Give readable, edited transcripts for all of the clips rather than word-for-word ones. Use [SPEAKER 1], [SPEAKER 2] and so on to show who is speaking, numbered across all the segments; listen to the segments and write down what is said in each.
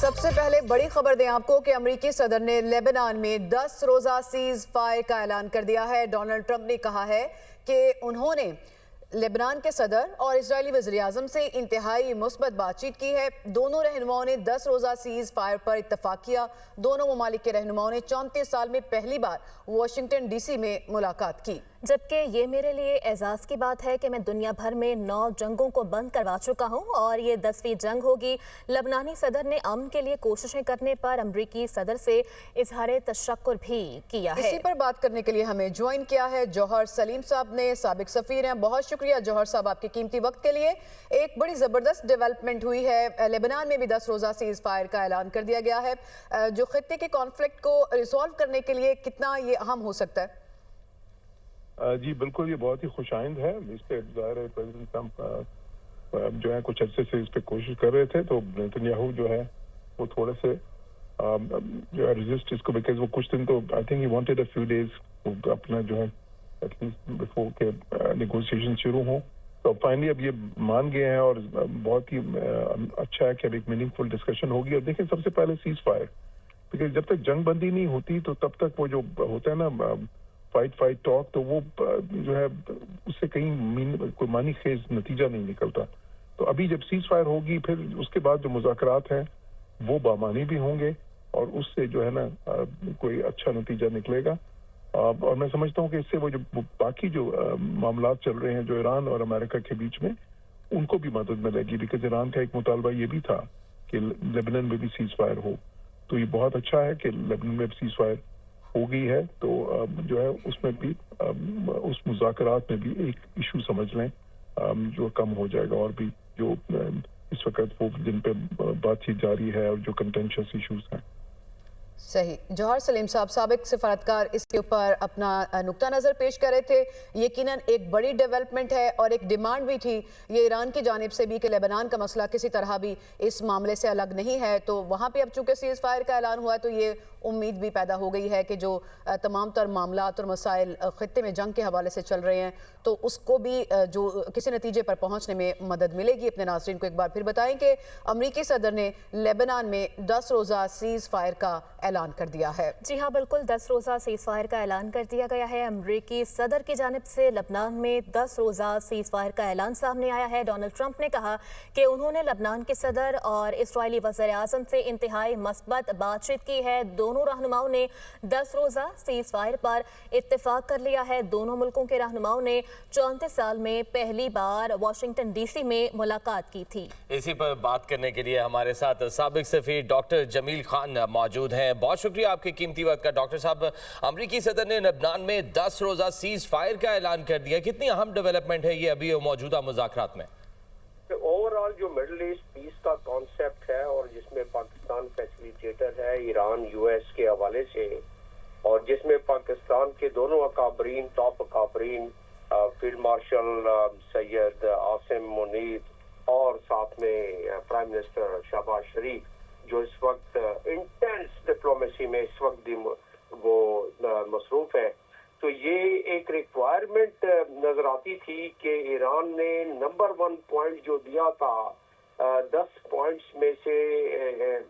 [SPEAKER 1] سب سے پہلے بڑی خبر دیں آپ کو کہ امریکی صدر نے لیبنان میں 10 روزہ سیز فائر کا اعلان کر دیا ہے۔ ڈونلڈ ٹرمپ نے کہا ہے کہ انہوں نے لیبنان کے صدر اور اسرائیلی وزیر اعظم سے انتہائی مثبت بات چیت کی ہے۔ دونوں رہنماؤں نے 10 روزہ سیز فائر پر اتفاق کیا۔ دونوں ممالک کے رہنماؤں نے 34 سال میں پہلی بار واشنگٹن ڈی سی میں ملاقات کی۔
[SPEAKER 2] جبکہ یہ میرے لیے اعزاز کی بات ہے کہ میں دنیا بھر میں 9 جنگوں کو بند کروا چکا ہوں اور یہ 10ویں جنگ ہوگی۔ لبنانی صدر نے امن کے لیے کوششیں کرنے پر امریکی صدر سے اظہار تشکر بھی کیا ہے۔
[SPEAKER 1] اسی پر بات کرنے کے لیے ہمیں جوائن کیا ہے جوہر سلیم صاحب نے، سابق سفیر ہیں۔ بہت شکریہ جوہر صاحب آپ کے قیمتی وقت کے لیے۔ ایک بڑی زبردست ڈیولپمنٹ ہوئی ہے، لیبنان میں بھی 10 روزہ سیز فائر کا اعلان کر دیا گیا ہے، جو خطے کے کانفلکٹ کو ریزالو کرنے کے لیے کتنا یہ اہم ہو سکتا ہے؟
[SPEAKER 3] جی بالکل، یہ بہت ہی خوش آئند ہے۔ اس پہ ظاہر ہے پریزیڈنٹ ٹرمپ جو ہے کچھ عرصے سے اس پہ کوشش کر رہے تھے، تو نیتنیاہو جو ہے وہ تھوڑے سے جو ہے ریزسٹ اس کو، بیکاز وہ کچھ دن تو I think he wanted a few days اپنا جو ہے ایٹ لیسٹ بفور کے نیگوسیشن شروع ہوں، تو فائنلی اب یہ مان گئے ہیں اور بہت ہی اچھا ہے کہ اب ایک میننگ فل ڈسکشن ہوگی۔ اور دیکھیں سب سے پہلے سیز فائر، بیکاز جب تک جنگ بندی نہیں ہوتی تو تب تک وہ جو ہوتا ہے نا فائٹ ٹاک، تو وہ جو ہے اس سے کہیں کوئی معنی خیز نتیجہ نہیں نکلتا۔ تو ابھی جب سیز فائر ہوگی پھر اس کے بعد جو مذاکرات ہیں وہ بامعنی بھی ہوں گے اور اس سے جو ہے نا کوئی اچھا نتیجہ نکلے گا۔ اور میں سمجھتا ہوں کہ اس سے وہ جو باقی جو معاملات چل رہے ہیں جو ایران اور امریکہ کے بیچ میں، ان کو بھی مدد ملے گی، بیکاز ایران کا ایک مطالبہ یہ بھی تھا کہ لیبنان میں بھی سیز فائر ہو۔ تو یہ بہت اچھا ہے کہ لیبنان میں سیز فائر ہو گئی ہے، تو جو ہے اس میں بھی اس مذاکرات میں بھی ایک ایشو سمجھ لیں جو کم ہو جائے گا، اور بھی جو اس وقت وہ جن پہ بات چیت جاری ہے اور جو کنٹینشس ایشوز ہیں۔
[SPEAKER 1] صحیح، جوہر سلیم صاحب سابق سفارتکار اس کے اوپر اپنا نقطہ نظر پیش کر رہے تھے۔ یقیناً ایک بڑی ڈیولپمنٹ ہے اور ایک ڈیمانڈ بھی تھی یہ ایران کی جانب سے بھی کہ لیبنان کا مسئلہ کسی طرح بھی اس معاملے سے الگ نہیں ہے، تو وہاں پہ اب چونکہ سیز فائر کا اعلان ہوا ہے تو یہ امید بھی پیدا ہو گئی ہے کہ جو تمام تر معاملات اور مسائل خطے میں جنگ کے حوالے سے چل رہے ہیں تو اس کو بھی جو کسی نتیجے پر پہنچنے میں مدد ملے گی۔ اپنے ناظرین کو ایک بار پھر بتائیں کہ امریکی صدر نے لیبنان میں 10 روزہ سیز فائر کا اعلان کر دیا ہے۔
[SPEAKER 2] جی ہاں بالکل، 10 روزہ سیز فائر کا اعلان کر دیا گیا ہے۔ امریکی صدر کی جانب سے لبنان میں 10 روزہ سیز فائر کا اعلان سامنے آیا ہے۔ ڈونلڈ ٹرمپ نے کہا کہ انہوں نے لبنان کے صدر اور اسرائیلی وزیر اعظم سے انتہائی مثبت بات چیت کی ہے۔ دونوں رہنماؤں نے 10 روزہ سیز فائر پر اتفاق کر لیا ہے۔ دونوں ملکوں کے رہنماؤں نے 34 سال میں پہلی بار واشنگٹن ڈی سی میں ملاقات کی تھی۔
[SPEAKER 4] اسی پر بات کرنے کے لیے ہمارے ساتھ سابق سفیر ڈاکٹر جمیل خان موجود ہیں۔ بہت شکریہ آپ کے قیمتی وقت کا ڈاکٹر صاحب۔ امریکی صدر نے لبنان میں 10 روزہ سیز فائر کا اعلان کر دیا، کتنی اہم ڈیولپمنٹ ہے یہ ابھی موجودہ مذاکرات میں؟
[SPEAKER 5] اوورآل جو مڈل ایسٹ پیس کا کانسیپٹ ہے اور جس میں پاکستان فیسیلیٹیٹر ہے ایران یو ایس کے حوالے سے، اور جس میں پاکستان کے دونوں اکابرین top اکابرین field marshal Syed Asim Munir اور ساتھ میں پرائم منسٹر شہباز شریف جو اس وقت انٹینس ڈپلومیسی میں اس وقت بھی وہ مصروف ہے، تو یہ ایک ریکوائرمنٹ نظر آتی تھی کہ ایران نے نمبر 1 پوائنٹ جو دیا تھا 10 پوائنٹس میں سے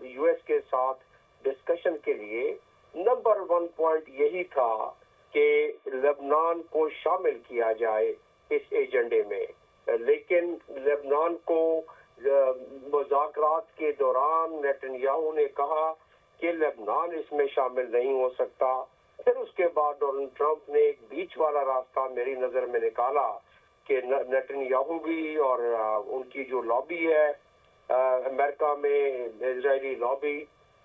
[SPEAKER 5] یو ایس کے ساتھ ڈسکشن کے لیے، نمبر 1 پوائنٹ یہی تھا کہ لبنان کو شامل کیا جائے اس ایجنڈے میں، لیکن لبنان کو مذاکرات کے دوران نیتنیاہو نے کہا کہ لبنان اس میں شامل نہیں ہو سکتا۔ پھر اس کے بعد ڈونلڈ ٹرمپ نے ایک بیچ والا راستہ میری نظر میں نکالا کہ نیتنیاہو بھی اور ان کی جو لابی ہے امریکہ میں اسرائیلی لابی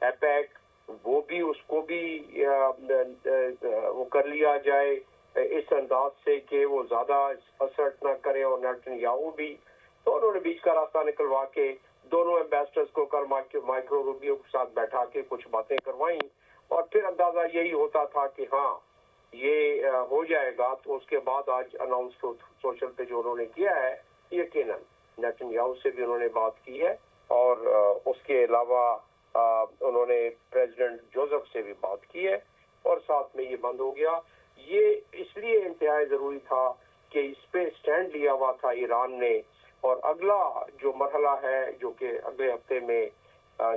[SPEAKER 5] ایپیک، وہ بھی اس کو بھی وہ کر لیا جائے اس انداز سے کہ وہ زیادہ اثرت نہ کرے، اور نیتنیاہو بھی، تو انہوں نے بیچ کا راستہ نکلوا کے دونوں ایمبیسڈرز کو کر مائیکرو روبیو کے ساتھ بیٹھا کے کچھ باتیں کروائیں، اور پھر اندازہ یہی ہوتا تھا کہ ہاں یہ ہو جائے گا۔ تو اس کے بعد آج اناؤنس سوشل پہ جو انہوں نے کیا ہے، یقیناً نیتنیاہو سے بھی انہوں نے بات کی ہے، اور اس کے علاوہ انہوں نے پریزیڈنٹ جوزف سے بھی بات کی ہے، اور ساتھ میں یہ بند ہو گیا۔ یہ اس لیے انتہائی ضروری تھا کہ اس پہ سٹینڈ لیا ہوا تھا ایران نے، اور اگلا جو مرحلہ ہے جو کہ اگلے ہفتے میں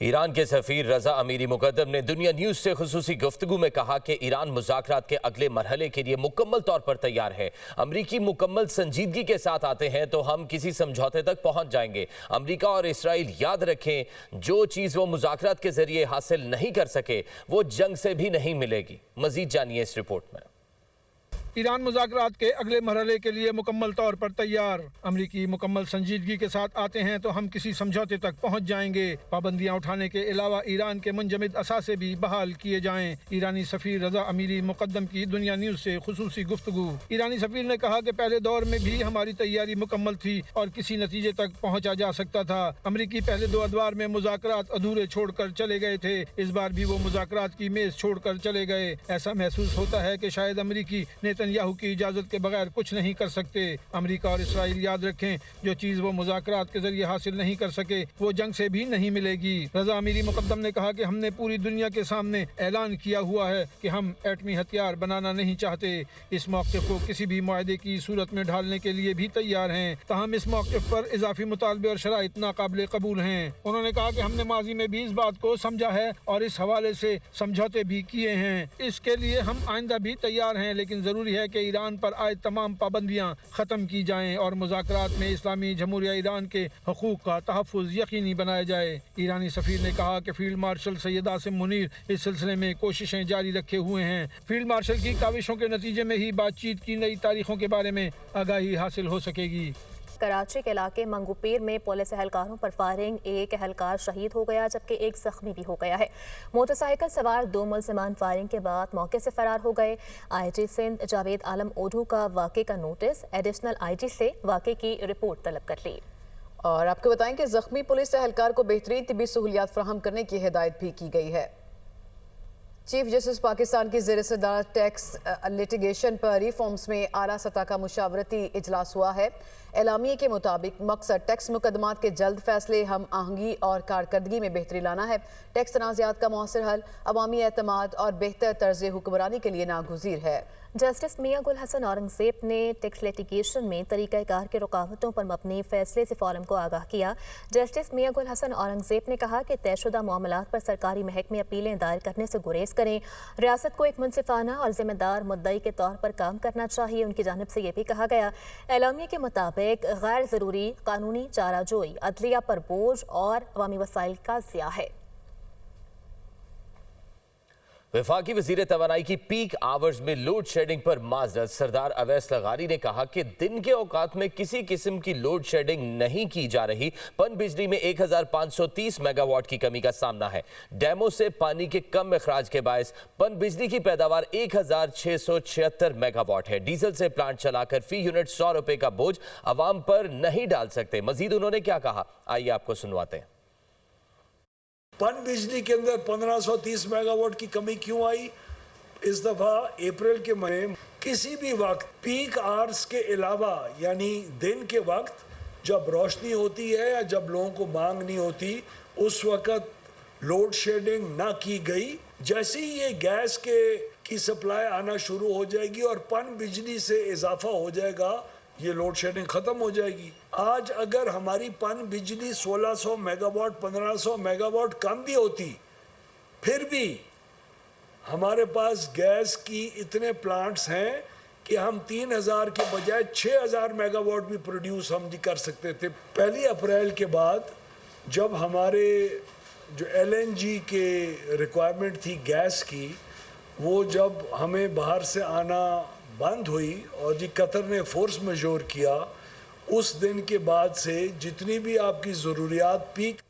[SPEAKER 4] ایران کے سفیر رضا امیری مقدم نے دنیا نیوز سے خصوصی گفتگو میں کہا کہ ایران مذاکرات کے اگلے مرحلے کے لیے مکمل طور پر تیار ہے۔ امریکی مکمل سنجیدگی کے ساتھ آتے ہیں تو ہم کسی سمجھوتے تک پہنچ جائیں گے۔ امریکہ اور اسرائیل یاد رکھیں، جو چیز وہ مذاکرات کے ذریعے حاصل نہیں کر سکے وہ جنگ سے بھی نہیں ملے گی۔ مزید جانیے اس رپورٹ میں۔
[SPEAKER 6] ایران مذاکرات کے اگلے مرحلے کے لیے مکمل طور پر تیار۔ امریکی مکمل سنجیدگی کے ساتھ آتے ہیں تو ہم کسی سمجھوتے تک پہنچ جائیں گے۔ پابندیاں اٹھانے کے علاوہ ایران کے منجمد اثاثے بھی بحال کیے جائیں۔ ایرانی سفیر رضا امیری مقدم کی دنیا نیوز سے خصوصی گفتگو۔ ایرانی سفیر نے کہا کہ پہلے دور میں بھی ہماری تیاری مکمل تھی اور کسی نتیجے تک پہنچا جا سکتا تھا۔ امریکی پہلے دو ادوار میں مذاکرات ادھورے چھوڑ کر چلے گئے تھے، اس بار بھی وہ مذاکرات کی میز چھوڑ کر چلے گئے۔ ایسا محسوس ہوتا ہے کہ شاید امریکی نیتن کی اجازت کے بغیر کچھ نہیں کر سکتے۔ امریکہ اور اسرائیل یاد رکھیں، جو چیز وہ مذاکرات کے ذریعے حاصل نہیں کر سکے وہ جنگ سے بھی نہیں ملے گی۔ رضا امیری مقدم نے کہا کہ ہم نے پوری دنیا کے سامنے اعلان کیا ہوا ہے کہ ہم ایٹمی ہتھیار بنانا نہیں چاہتے۔ اس موقف کو کسی بھی معاہدے کی صورت میں ڈھالنے کے لیے بھی تیار ہیں، تاہم اس موقف پر اضافی مطالبے اور شرائط ناقابل قبول ہیں۔ انہوں نے کہا کہ ہم نے ماضی میں بھی اس بات کو سمجھا ہے اور اس حوالے سے سمجھوتے بھی کیے ہیں۔ اس کے لیے ہم آئندہ بھی تیار ہیں، لیکن ضروری ہے کہ ایران پر عائد تمام پابندیاں ختم کی جائیں اور مذاکرات میں اسلامی جمہوریہ ایران کے حقوق کا تحفظ یقینی بنایا جائے۔ ایرانی سفیر نے کہا کہ فیلڈ مارشل سید عاصم منیر اس سلسلے میں کوششیں جاری رکھے ہوئے ہیں۔ فیلڈ مارشل کی کاوشوں کے نتیجے میں ہی بات چیت کی نئی تاریخوں کے بارے میں آگاہی حاصل ہو سکے گی۔
[SPEAKER 2] کراچی کے علاقے منگو پیر میں پولیس اہلکاروں پر فائرنگ، ایک اہلکار شہید ہو گیا جبکہ ایک زخمی بھی ہو گیا ہے۔ موٹر سائیکل سوار دو ملزمان فائرنگ کے بعد موقع سے فرار ہو گئے۔ آئی جی سندھ جاوید عالم اوڈھو کا واقعے کا نوٹس، ایڈیشنل آئی جی سے واقعے کی رپورٹ طلب کر لی۔
[SPEAKER 1] اور آپ کو بتائیں کہ زخمی پولیس اہلکار کو بہترین طبی سہولیات فراہم کرنے کی ہدایت بھی کی گئی ہے۔ چیف جسٹس پاکستان کی زیر صدارت ٹیکس لیٹیگیشن پر ریفارمز میں اعلیٰ سطح کا مشاورتی اجلاس ہوا ہے۔ اعلامیے کے مطابق مقصد ٹیکس مقدمات کے جلد فیصلے، ہم آہنگی اور کارکردگی میں بہتری لانا ہے۔ ٹیکس تنازعات کا مؤثر حل عوامی اعتماد اور بہتر طرز حکمرانی کے لیے ناگزیر ہے۔
[SPEAKER 2] جسٹس میاں گل حسن اورنگزیب نے ٹیکس لیٹیگیشن میں طریقہ کار کی رکاوٹوں پر مبنی فیصلے سے فورم کو آگاہ کیا۔ جسٹس میاں گل حسن اورنگزیب نے کہا کہ طے شدہ معاملات پر سرکاری محکمے اپیلیں دائر کرنے سے گریز کریں۔ ریاست کو ایک منصفانہ اور ذمہ دار مدعی کے طور پر کام کرنا چاہیے۔ ان کی جانب سے یہ بھی کہا گیا، اعلامیے کے مطابق غیر ضروری قانونی چارہ جوئی عدلیہ پر بوجھ اور عوامی وسائل کا ضیاع ہے۔
[SPEAKER 4] وفاقی وزیر توانائی کی پیک آورز میں لوڈ شیڈنگ پر معذرت۔ سردار اویس لغاری نے کہا کہ دن کے اوقات میں کسی قسم کی لوڈ شیڈنگ نہیں کی جا رہی۔ پن بجلی میں 1530 میگا واٹ کی کمی کا سامنا ہے۔ ڈیموں سے پانی کے کم اخراج کے باعث پن بجلی کی پیداوار 1676 میگا واٹ ہے۔ ڈیزل سے پلانٹ چلا کر فی یونٹ 100 روپے کا بوجھ عوام پر نہیں ڈال سکتے۔ مزید انہوں نے کیا کہا، آئیے آپ کو سنواتے ہیں۔
[SPEAKER 7] پن بجلی کے اندر 1530 میگا واٹ کی کمی کیوں آئی؟ اس دفعہ اپریل کے مہینے کسی بھی وقت پیک آورز کے علاوہ، یعنی دن کے وقت جب روشنی ہوتی ہے یا جب لوگوں کو مانگ نہیں ہوتی، اس وقت لوڈ شیڈنگ نہ کی گئی۔ جیسے ہی یہ گیس کی سپلائی آنا شروع ہو جائے گی اور پن بجلی سے اضافہ ہو جائے گا، یہ لوڈ شیڈنگ ختم ہو جائے گی۔ آج اگر ہماری پن بجلی 1600 mega what 1500 mega what come بھی ہوتی، پھر بھی ہمارے پاس گیس کی اتنے پلانٹس ہیں کہ ہم 3000 کے بجائے 6000 میگا واٹ بھی پروڈیوس ہم کر سکتے تھے۔ 1 اپریل کے بعد جب ہمارے جو LNG کے ریکوائرمنٹ تھی گیس کی، وہ جب ہمیں باہر سے آنا بند ہوئی اور قطر نے فورس میجور کیا، اس دن کے بعد سے جتنی بھی آپ کی ضروریات پیک